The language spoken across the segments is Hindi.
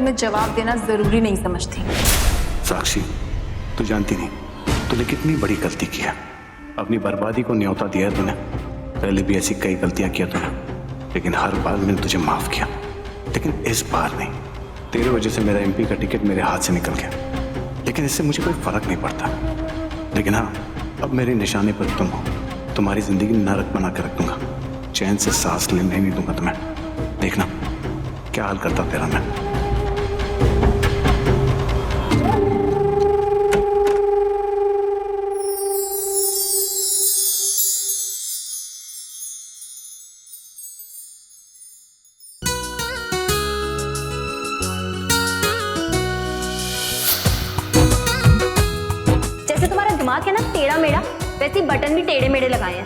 तुम्हें जवाब देना जरूरी नहीं समझती। साक्षी, तू जानती नहीं तूने कितनी बड़ी गलती की है। अपनी बर्बादी को न्योता दिया है तूने। पहले भी ऐसी कई गलतियां किया तूने, लेकिन हर बार मैंने तुझे माफ किया। लेकिन इस बार नहीं। तेरे वजह से मेरा एमपी का टिकट मेरे हाथ से निकल गया, लेकिन इससे मुझे कोई फर्क नहीं पड़ता। लेकिन हाँ, अब मेरे निशाने पर तुम हो। तुम्हारी जिंदगी नरक बना कर रख दूंगा। चैन से सांस लेने नहीं दूंगा तुम्हें। देखना क्या हाल करता तेरा मैं। जैसे तुम्हारा दिमाग है ना टेढ़ा मेढ़ा, वैसे ही बटन भी टेढ़े मेढ़े लगाए हैं।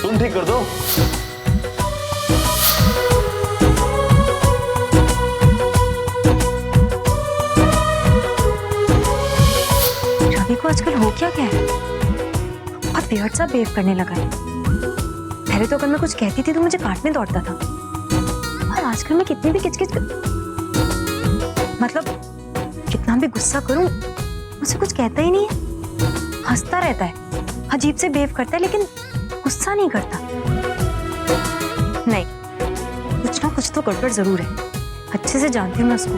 तुम ठीक कर दो। रवि को आजकल हो क्या गया है? और वियर्ड सा बिहेव करने लगा है। पहले तो अगर मैं कुछ कहती थी तो मुझे काटने दौड़ता था, और आजकल मैं कितनी भी किचकिच मतलब कितना भी गुस्सा करूं मुझसे कुछ कहता ही नहीं है। हंसता रहता है, अजीब से बिहेव करता है, लेकिन गुस्सा नहीं करता। नहीं, कुछ ना कुछ तो गड़बड़ जरूर है। अच्छे से जानती हूँ मैं उसको।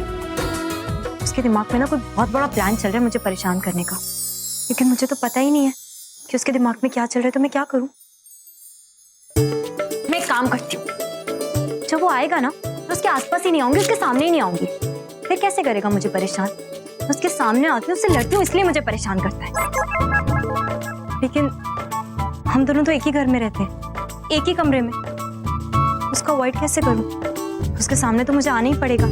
उसके दिमाग में ना कोई बहुत बड़ा प्लान चल रहा है मुझे परेशान करने का, लेकिन मुझे तो पता ही नहीं है कि उसके दिमाग में क्या चल रहा है। तो मैं क्या करूं? मैं एक काम करती हूँ, जब वो आएगा ना तो उसके आसपास ही नहीं आऊंगी, उसके सामने ही नहीं आऊंगी। फिर कैसे करेगा मुझे परेशान? उसके सामने आती हूँ, उससे लड़ती हूँ, इसलिए मुझे परेशान करता है। लेकिन हम दोनों तो एक ही घर में रहते हैं, एक ही कमरे में। उसको अवॉइड कैसे करूं? उसके सामने तो मुझे आना ही पड़ेगा।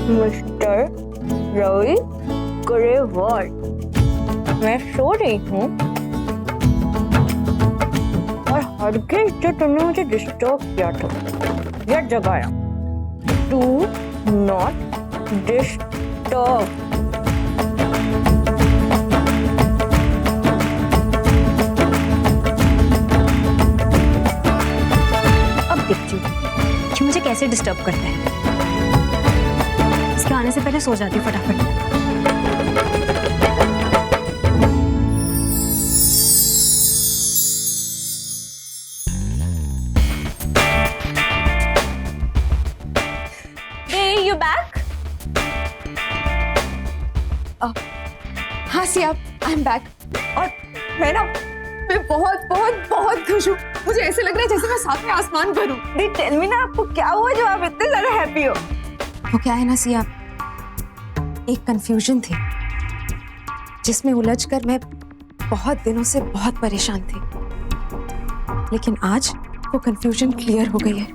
मिस्टर रवि ग्रेवाल, मैं सो रही हूँ और हरगिज़ जो तुमने मुझे डिस्टर्ब किया था या जगाया, डू नॉट डिस्टर्ब। अब देखती हूँ कि मुझे कैसे डिस्टर्ब करता है। इसके आने से पहले सो जाती हूँ फटाफट। Hey, you back? हाँ सिया, I'm back। और मैं बहुत बहुत बहुत खुश हूँ। मुझे ऐसे लग रहा है जैसे मैं साथ में आसमान पर हूँ। नहीं, टेल मी ना, आपको क्या हुआ जो आप इतने ज्यादा हैप्पी हो? वो क्या है ना सिया, एक कंफ्यूजन थी जिसमें उलझकर मैं बहुत दिनों से बहुत परेशान थी, लेकिन आज वो कंफ्यूजन क्लियर हो गई है।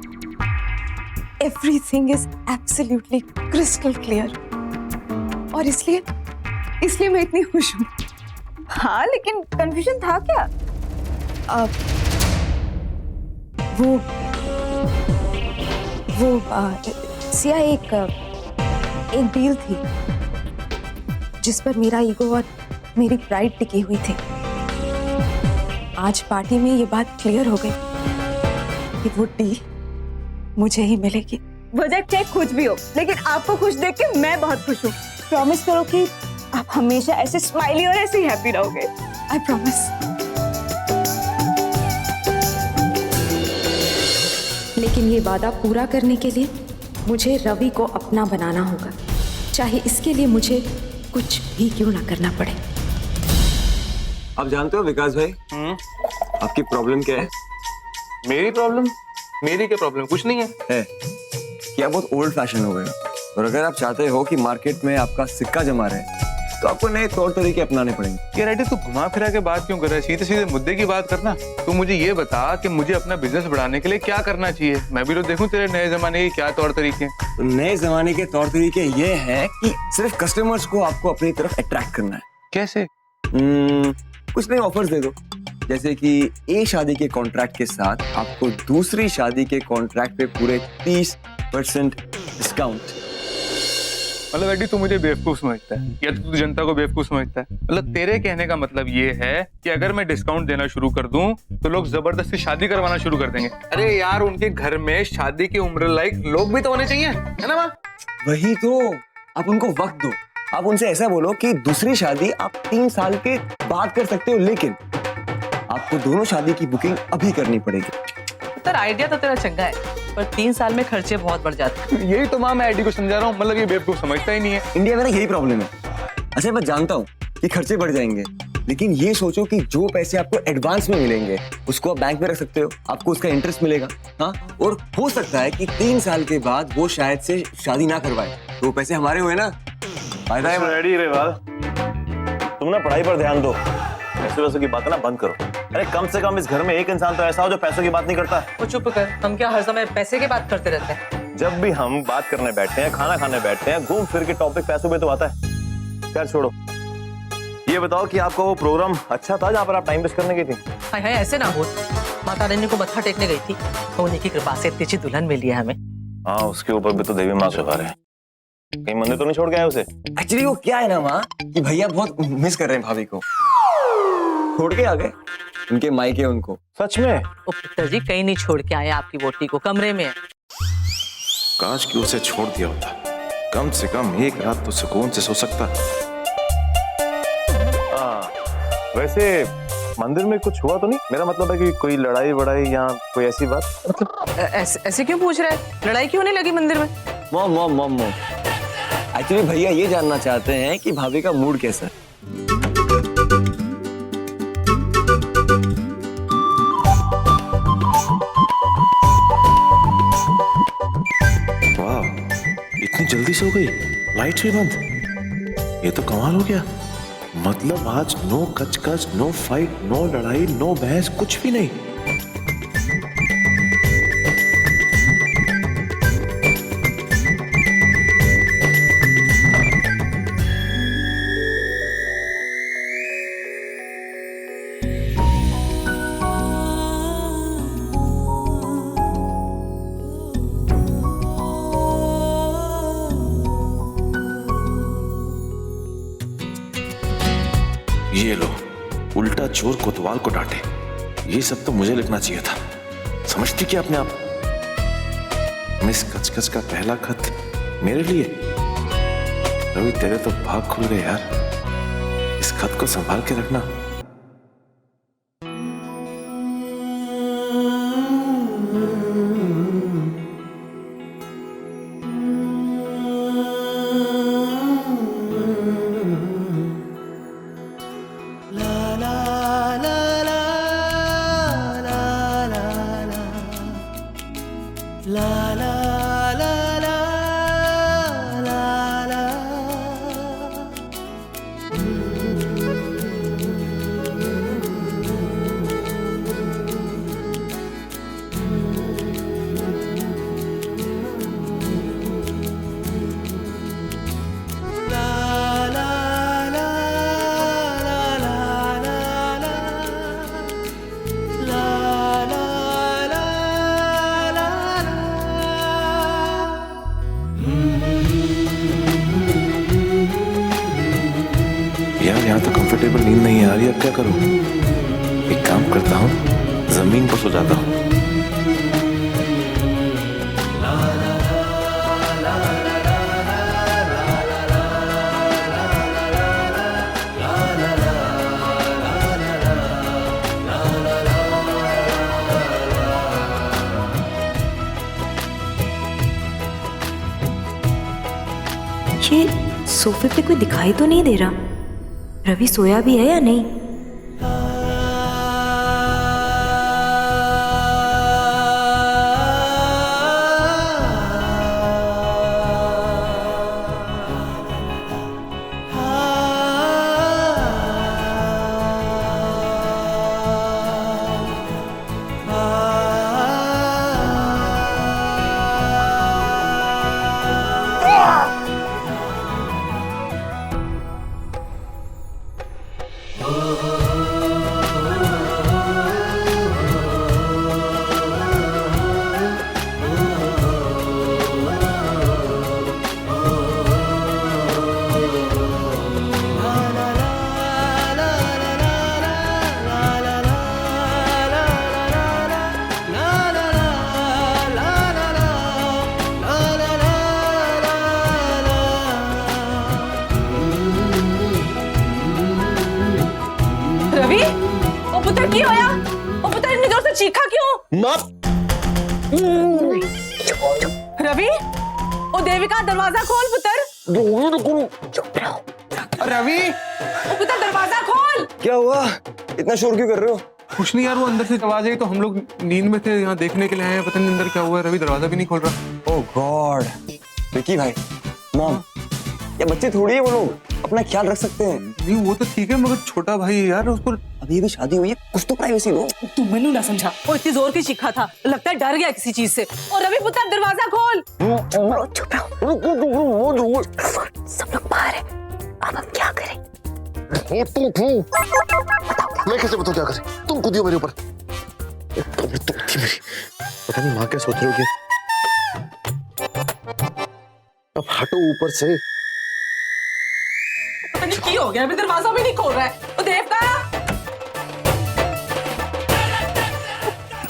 Everything is absolutely crystal clear, और इसलिए मैं इतनी खुश हूँ। हाँ, लेकिन कंफ्यूजन था क्या? सिया, एक डील थी जिस पर मेरा ईगो और मेरी प्राइड टिकी हुई थी। आज पार्टी में ये बात क्लियर हो गई कि वो डील मुझे ही मिलेगी। वजह चाहे कुछ भी हो, लेकिन आपको खुश देख के मैं बहुत खुश हूँ। प्रॉमिस करो कि आप हमेशा ऐसे स्माइली और ऐसे हैप्पी रहोगे। I promise. लेकिन ये वादा पूरा करने के लिए मुझे रवि को अपना बनाना होगा, चाहे इसके लिए मुझे कुछ भी क्यों ना करना पड़े। आप जानते हो विकास भाई, आपकी प्रॉब्लम क्या है? मेरी प्रॉब्लम? मेरी क्या प्रॉब्लम? कुछ नहीं है। कि आप बहुत ओल्ड फैशन हो गए हो, और अगर आप चाहते हो कि मार्केट में आपका सिक्का जमा रहे तो आपको नए तौर तरीके अपनाने पड़ेंगे। ये रेडी, तू घुमा फिरा के बात क्यों कर रहा है? सीधे सीधे मुद्दे की बात करना। तू मुझे ये बता कि मुझे अपना बिजनेस बढ़ाने के लिए क्या करना चाहिए। मैं भी तो देखूं तेरे नए जमाने के क्या तौर तरीके हैं। तो नए जमाने के तौर तरीके ये हैं कि सिर्फ कस्टमर्स को आपको अपनी तरफ अट्रैक्ट करना है। कैसे? कुछ नए ऑफर्स दे दो, जैसे कि एक शादी के कॉन्ट्रैक्ट के साथ आपको दूसरी शादी के कॉन्ट्रैक्ट पे पूरे 50% डिस्काउंट। मतलब एडी तू मुझे बेवकूफ समझता है या तू जनता को बेवकूफ समझता है? मतलब तेरे कहने का मतलब ये है कि अगर मैं डिस्काउंट देना शुरू कर दूं तो लोग जबरदस्ती शादी करवाना शुरू कर देंगे। अरे यार, उनके घर में शादी की उम्र लायक लोग भी तो होने चाहिए, है ना माँ? वही तो, आप उनको वक्त दो। आप उनसे ऐसा बोलो कि दूसरी शादी आप 3 साल के बाद कर सकते हो, लेकिन आपको दोनों शादी की बुकिंग अभी करनी पड़ेगी। तेरा आइडिया तो तेरा चंगा है, पर 3 साल में खर्चे बहुत बढ़ जाते हैं। यही तो माँ मैं एडी को समझा रहा हूँ, मतलब ये बेवकूफ समझता ही नहीं है। इंडिया में ना यही प्रॉब्लम है। अच्छा, मैं जानता हूँ कि खर्चे बढ़ जाएंगे, लेकिन ये सोचो कि जो पैसे आपको एडवांस में मिलेंगे उसको आप बैंक में रख सकते हो, आपको उसका इंटरेस्ट मिलेगा। हाँ, और हो सकता है कि 3 साल के बाद वो शायद से शादी ना करवाए, तो वो पैसे हमारे हुए ना, फायदा है। रेडी रे बाल, तुम ना पढ़ाई पर ध्यान दो, ऐसे वैसे की बातें ना बंद करो। अरे कम से कम इस घर में एक इंसान तो ऐसा हो जो पैसों की बात नहीं करता। वो चुप कर, हम क्या हर समय पैसे की बात करते रहते हैं? जब भी हम बात करने बैठते हैं, खाना खाने बैठते हैं, घूम फिर के टॉपिक पैसों पे तो आता है। क्या छोड़ो, ये बताओ कि आपका वो प्रोग्राम अच्छा था जहाँ पर आप टाइम वेस्ट करने गई थी? हाय हाय, ऐसे ना बोल। माता रानी को मत्था टेकने गई थी, तो उन्हीं की कृपा से इतनी अच्छी दुल्हन मिली है हमें। हाँ, उसके ऊपर भी तो देवी माँ सवार है। कहीं मंदिर तो नहीं छोड़ के आए उसे? एक्चुअली वो क्या है ना माँ, कि भैया बहुत मिस कर रहे हैं भाभी को, छोड़ के आ गए उनके मायके उनको। सच में? ओ पिताजी, कहीं नहीं छोड़ के आए आपकी वोटी को, कमरे में है। काश कि उसे छोड़ दिया होता, कम से कम एक रात तो सुकून से सो सकता। वैसे मंदिर में कुछ हुआ तो नहीं? मेरा मतलब है कि कोई लड़ाई वड़ाई या कोई ऐसी बात। मतलब ऐसे क्यों पूछ रहा है? लड़ाई क्यों नहीं लगी मंदिर में? Mom mom mom mom, actually भैया ये जानना चाहते हैं कि भाभी का मूड कैसा है। वाह, इतनी जल्दी सो गई, लाइट्स भी बंद। ये तो कमाल हो गया। मतलब आज नो कचकच, नो फाइट, नो लड़ाई, नो बहस, कुछ भी नहीं। ये लो, उल्टा चोर कोतवाल को डांटे। ये सब तो मुझे लिखना चाहिए था। समझती क्या अपने आप? मिस कचकच का पहला खत मेरे लिए। रवि, तेरे तो भाग खुल गए यार। इस खत को संभाल के रखना। यार, यहाँ तो कंफर्टेबल नींद नहीं आ रही, अब क्या करूं? एक काम करता हूँ, जमीन पर सो जाता हूँ। ये सोफे पे कोई दिखाई तो नहीं दे रहा। रवि सोया भी है या नहीं? oh माँ रवि, ओ देविका दरवाजा खोल पुत्र। रवि, ओ पुत्र दरवाजा खोल। क्या हुआ, इतना शोर क्यों कर रहे हो? कुछ नहीं यार, वो अंदर से आवाज आई तो हम लोग नींद में थे, यहाँ देखने के लिए आए हैं, पता नहीं अंदर क्या हुआ है। रवि दरवाजा भी नहीं खोल रहा। ओह गॉड, विकी भाई, मॉम, ये बच्चे थोड़ी है वो लोग, अपना ख्याल रख सकते हैं। नहीं वो तो ठीक है, मगर छोटा भाई यार, उसको अभी भी शादी हुई है, कुछ तो प्राइवेसी दो। तू मैनू ना समझा, वो इतनी जोर की चीखा था, लगता है डर गया किसी चीज से। और रवि पुत्र दरवाजा खोल। चुप रहो, सब लोग बाहर है, अब हम क्या करें? मैं कैसे बताऊं क्या करें? तुम कूदियो मेरे ऊपर। तुम थी मेरी, पता नहीं माँ क्या सोच रही होगी। अब हटो ऊपर से। पता नहीं क्या हो गया, अभी दरवाजा भी नहीं खोल रहा है। ओ देवका,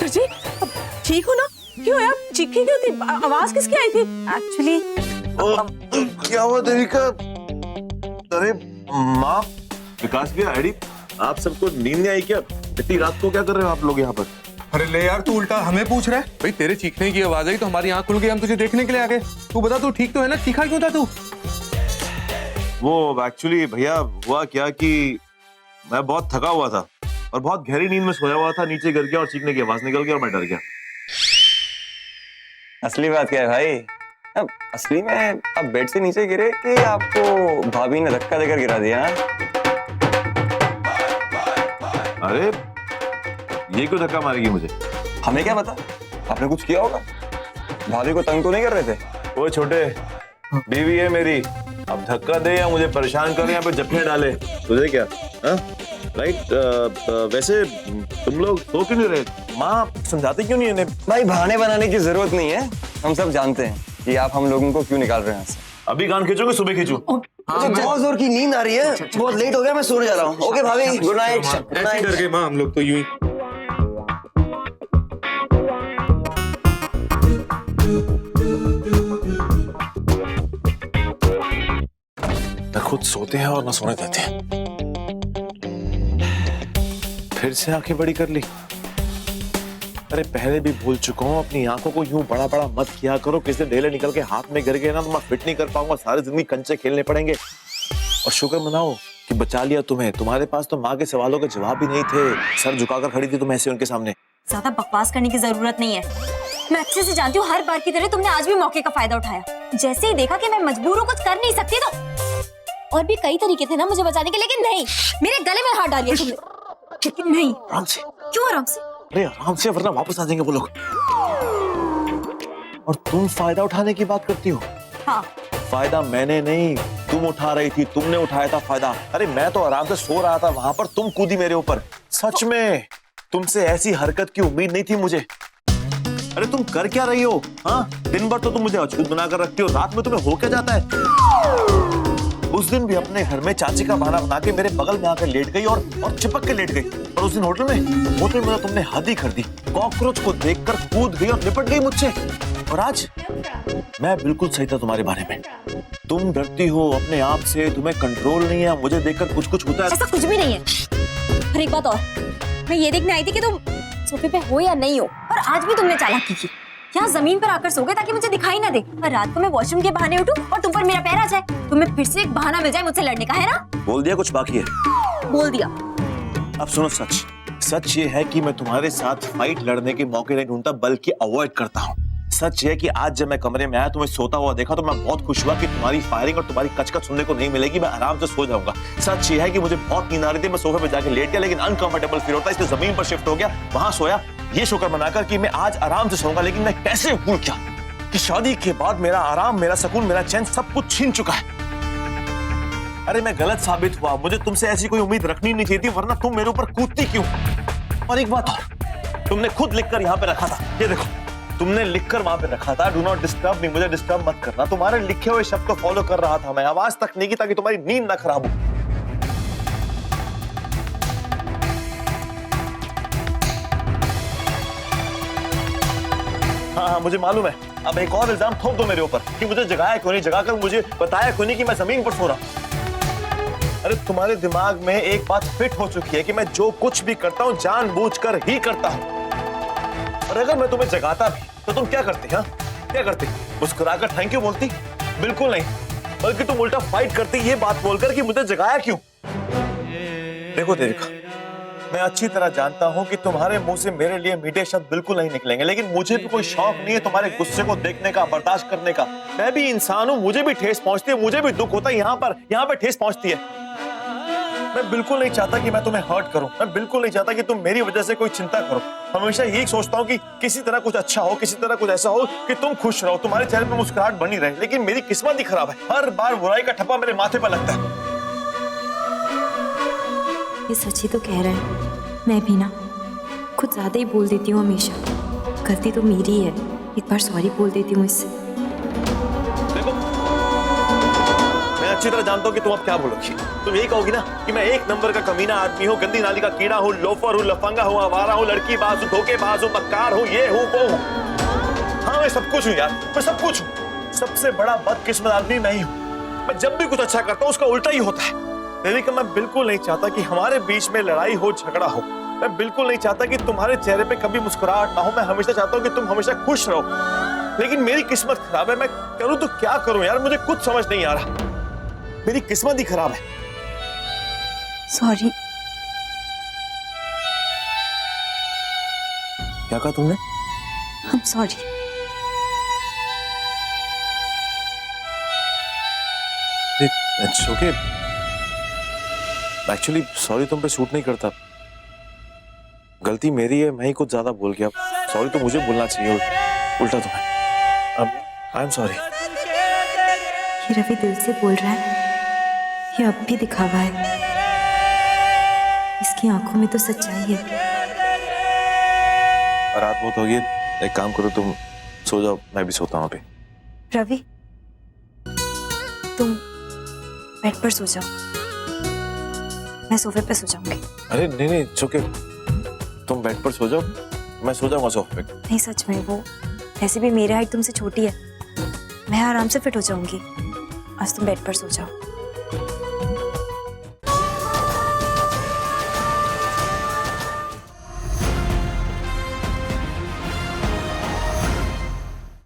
जी ठीक हो ना? क्यों है, चीखी क्यों थी? आवाज किसकी आई थी? एक्चुअली क्या हुआ देविका? अरे माँ, विकास भैया, एडी, आप सबको नींद नहीं आई क्या? इतनी रात को क्या कर रहे हो आप लोग यहाँ पर? अरे ले यार, तू उल्टा हमें पूछ रहा है। भाई तेरे चीखने की आवाज आई तो हमारी आंख खुल गई, हम तुझे देखने के लिए आ गए। तू बता, तू ठीक तो है ना? चीखा क्यों था तू? वो एक्चुअली भैया हुआ क्या कि मैं बहुत थका हुआ था और बहुत गहरी नींद में सोया हुआ था, नीचे गिर गया और चीखने की आवाज निकल गई और मैं डर गया। असली बात क्या है भाई? अब असली में आप बेड से नीचे गिरे कि आपको भाभी ने धक्का देकर गिरा दिया? अरे ये क्यों धक्का मारेगी मुझे? हमें क्या पता, आपने कुछ किया होगा। भाभी को तंग तो नहीं कर रहे थे? वो छोटे, बीवी है मेरी, अब धक्का दे या मुझे परेशान करे, यहाँ पे जफ्फे डाले, तुझे क्या? राइट। वैसे तुम लोग सो क्यों नहीं रहे? माँ समझाती क्यों नहीं इन्हें? भाई बहाने बनाने की जरूरत नहीं है, हम सब जानते हैं कि आप हम लोगों को क्यों निकाल रहे हैं यहाँ से। अभी कान खींचोगे, सुबह खींचू। मुझे बहुत जोर की नींद आ रही है, बहुत लेट हो गया, मैं सोने जा रहा हूँ। ओके भाभी, गुड नाइट। ऐसे डर गए माँ हम लोग तो यूं ही। न खुद सोते हैं और न सोने देते हैं। फिर से आंखें बड़ी कर ली। अरे पहले भी भूल चुका हूँ, अपनी आंखों को यूं बड़ा बड़ा मत किया करो। किसी ढेले निकल के हाथ में गिर गए ना तो मैं फिट नहीं कर पाऊंगा, सारी जिंदगी कंचे खेलने पड़ेंगे। और शुक्र मनाओ कि बचा लिया तुम्हें। तुम्हारे पास तो माँ के सवालों के जवाब ही नहीं थे, सर झुकाकर खड़ी थी तुम ऐसे उनके सामने। ज्यादा बकवास करने की जरूरत नहीं है, मैं अच्छे से जानती हूँ हर बार की तरह तुमने आज भी मौके का फायदा उठाया। जैसे ही देखा कि मैं मजबूर हूँ, कुछ कर नहीं सकती तो और भी कई तरीके थे ना मुझे बचाने के, लेकिन नहीं, मेरे गले में हाथ डाल दिया तुमने। लेकिन नहीं, आराम से। क्यों आराम से? अरे आराम से, वरना वापस आ जाएंगे वो लोग। और तुम फायदा उठाने की बात करती हो? हाँ, फायदा मैंने नहीं, तुम उठा रही थी, तुमने उठाया था फायदा। अरे मैं तो आराम से सो रहा था, वहां पर तुम कूदी मेरे ऊपर। सच में तुमसे ऐसी हरकत की उम्मीद नहीं थी मुझे। अरे तुम कर क्या रही हो? हाँ, दिन भर तो तुम मुझे अछूत बनाकर रखती हो, रात में तुम्हें हो क्या जाता है? उस दिन भी अपने घर में चाची का बहाना बना के मेरे बगल में आकर लेट गई और चिपक के लेट गई। और उस दिन होटल में तो तुमने हद ही कर दी। कॉकरोच को देखकर कूद गई और लिपट गई मुझसे। और आज मैं बिल्कुल सही था तुम्हारे बारे में। तुम डरती हो अपने आप से, तुम्हें कंट्रोल नहीं है, मुझे देखकर कुछ कुछ होता है। ऐसा कुछ भी नहीं है। और एक बात और, मैं ये देखने आई थी कि तुम सोफे पे हो या नहीं हो, और आज भी तुमने चालाकी की। यहाँ जमीन पर आकर सो गए ताकि मुझे दिखाई ना दे, और रात को मैं वॉशरूम के बहाने उठूं और तुम पर मेरा पैर आ जाए, तुम्हें फिर से एक बहाना मिल जाए मुझसे लड़ने का, है ना? बोल दिया, कुछ बाकी है? बोल दिया। अब सुनो, सच ये है कि मैं तुम्हारे साथ फाइट लड़ने के मौके नहीं ढूंढता, बल्कि अवॉइड करता हूँ। सच है कि आज जब मैं कमरे में आया, तुम्हें सोता हुआ देखा तो मैं बहुत खुश हुआ कि तुम्हारी फायरिंग और तुम्हारी कचकच सुनने को नहीं मिलेगी, मैं आराम से सो जाऊंगा। सच ये है कि मुझे बहुत नींद आ रही थी, मैं सोफे पे जाके लेट गया, लेकिन अनकंफर्टेबल फील होता है, इसलिए जमीन पर शिफ्ट हो गया, वहां सोया, ये शुक्र मनाकर कि मैं आज आराम से सोऊंगा। लेकिन मैं कैसे भूल गया कि शादी के बाद मेरा आराम, मेरा सुकून, मेरा चैन सब कुछ छीन चुका है। अरे मैं गलत साबित हुआ, मुझे तुमसे ऐसी कोई उम्मीद रखनी नहीं चाहिए थी, वरना तुम मेरे ऊपर कूदती क्यों? और एक बात और, तुमने खुद लिखकर यहाँ पे रखा था, ये देखो, तुमने लिखकर वहां पे रखा था, डू नॉट डिस्टर्ब मी, मुझे डिस्टर्ब मत करना। तुम्हारे लिखे हुए शब्द को फॉलो कर रहा था मैं, आवाज तक नहीं की ताकि तुम्हारी नींद ना खराब हो। हाँ, मुझे मालूम है। अब एक और इल्जाम ठोक दो मेरे ऊपर कि मुझे जगाया क्यों नहीं, जगाकर मुझे बताया क्यों नहीं कि मैं जमीन पर सो रहा। अरे तुम्हारे दिमाग में एक बात फिट हो चुकी है कि मैं जो कुछ भी करता हूं जानबूझकर ही करता हूं। और अगर मैं तुम्हें जगाता भी तो तुम क्या करते? हाँ, क्या करते? मुस्कुराकर थैंक यू बोलती? बिल्कुल नहीं, बल्कि तुम उल्टा फाइट करती ये बात बोलकर कि मुझे जगाया क्यों। देखो देविका, मैं अच्छी तरह जानता हूं कि तुम्हारे मुंह से मेरे लिए मीठे शब्द बिल्कुल नहीं निकलेंगे, लेकिन मुझे भी कोई शौक नहीं है तुम्हारे गुस्से को देखने का, बर्दाश्त करने का। मैं भी इंसान हूं, मुझे भी ठेस पहुंचती है, मुझे भी दुख होता है। यहाँ पे ठेस पहुंचती है। मैं बिल्कुल नहीं चाहता कि मैं तुम्हें हर्ट करूं, मैं बिल्कुल नहीं चाहता कि तुम मेरी वजह से कोई चिंता करो। हमेशा यही सोचता हूं कि किसी तरह कुछ अच्छा हो, किसी तरह कुछ ऐसा हो कि तुम खुश रहो, तुम्हारे चेहरे पे मुस्कुराहट बनी रहे। लेकिन मेरी किस्मत ही खराब है, हर बार बुराई का ठप्पा मेरे माथे पर लगता है। ये सच ही तो कह रहा है, मैं भी ना कुछ ज्यादा ही बोल देती हूँ हमेशा। गलती तो मेरी है, एक बार सॉरी बोल देती हूँ इससे। देखो, मैं अच्छी तरह जानता हूँ कि तुम अब क्या बोलोगी। तुम यही कहोगी ना कि मैं एक नंबर का कमीना आदमी हूँ, गंदी नाली का कीड़ा हूँ, लोफर हूँ, लफंगा हूँ, आवारा हूँ, लड़कीबाज हूँ, धोखेबाज हूँ, मक्कार हूँ, ये हूँ, वो हूँ। हाँ, मैं सब कुछ हूँ यार, मैं सब कुछ हूँ। सबसे बड़ा बदकिस्मत आदमी मैं ही हूँ। मैं जब भी कुछ अच्छा करता हूँ उसका उल्टा ही होता है। देविका, मैं बिल्कुल नहीं चाहता कि हमारे बीच में लड़ाई हो, झगड़ा हो। मैं बिल्कुल नहीं चाहता कि तुम्हारे चेहरे पे कभी मुस्कुराहट ना हो। मैं हमेशा चाहता हूँ कि तुम हमेशा खुश रहो। लेकिन मेरी किस्मत खराब है, मैं करूँ तो क्या करूँ यार, मुझे कुछ समझ नहीं आ रहा। मेरी किस्मत ही खराब है। सॉरी। क्या कहा तुमने? I'm sorry। It's okay. Actually sorry तुम पे सूट नहीं करता। गलती मेरी है, मैं ही कुछ ज्यादा बोल गया। सॉरी तो मुझे बोलना चाहिए, उल्टा तुम्हें। अब आई एम सॉरी। ये रवि दिल से बोल रहा है, ये अब भी दिखावा है। इसकी आंखों में तो सच्चाई है। रात बहुत हो गई, एक काम करो, तुम सो जाओ, मैं भी सोता हूँ अभी। रवि, तुम बेड पर सो जाओ, मैं सोफे पे सो जाऊंगी। अरे नहीं नहीं, इट्स ओके, तुम बेड पर सो जाओ, मैं सो जाऊंगा सोफे पे। नहीं सच में, वो वैसे भी मेरी हाइट तुमसे छोटी है, मैं आराम से फिट हो जाऊंगी। आज तुम बेड पर सो जाओ।